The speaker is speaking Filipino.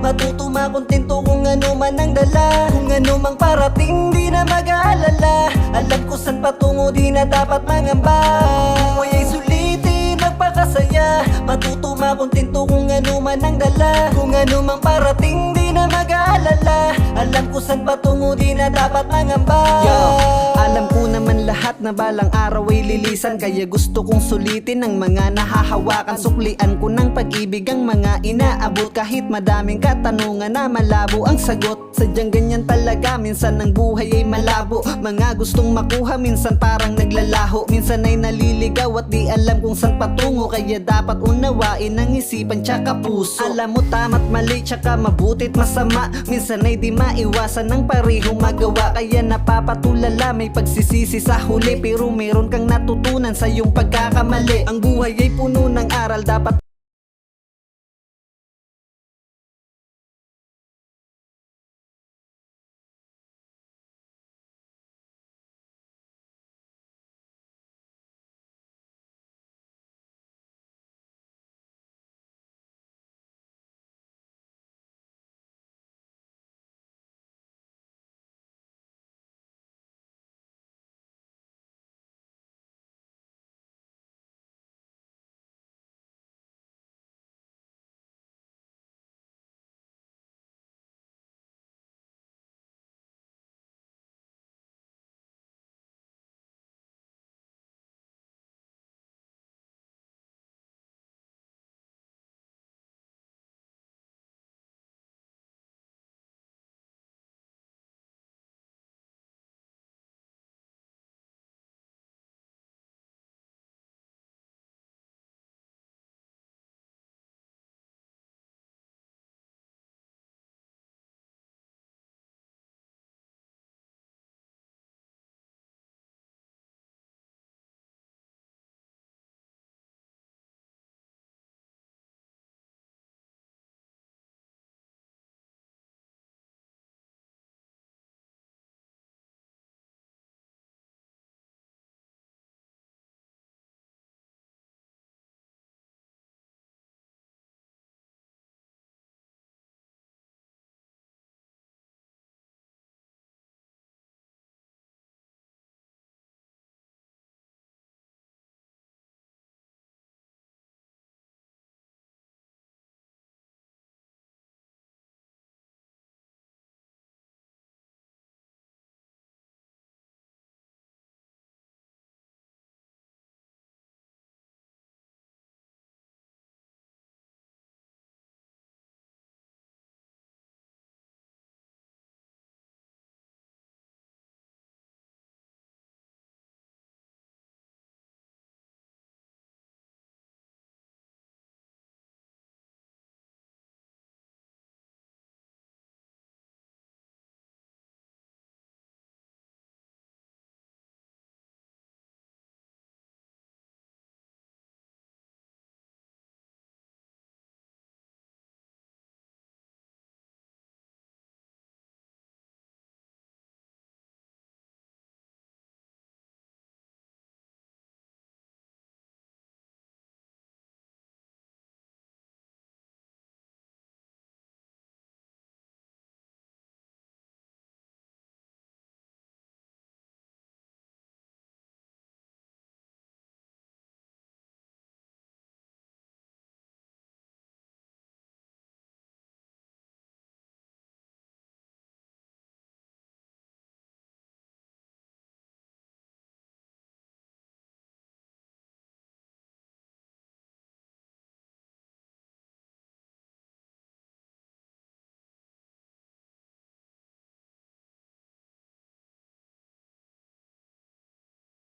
Matuto makontento kung ano man ang dala. Kung ano mang parating di na mag-aalala. Alam ko saan patungo di na dapat mangamba. Buhay ay sulitin magpakasaya. Matuto makontento kung ano man ang dala. Kung ano mang parating di na mag-aalala. Alam ko saan patungo di na dapat mangamba. Alam ko naman lahat na balang araw ay lilisan. Kaya gusto kong sulitin ang mga nahahawakan. Suklian ko ng pag-ibig ang mga inaabot. Kahit madaming katanungan na malabo ang sagot. Sadyang ganyan talaga, minsan ang buhay ay malabo. Mga gustong makuha, minsan parang naglalaho. Minsan ay naliligaw at di alam kung saan patungo. Kaya dapat unawain ang isipan tsaka puso. Alam mo tama't mali tsaka mabuti't masama. Minsan ay di maiwasan ng parehong magawa. Kaya napapatulala, may pagsisisi sa huli. Pero meron kang natutunan sa iyong pagkakamali. Ang buhay ay puno ng aral, dapat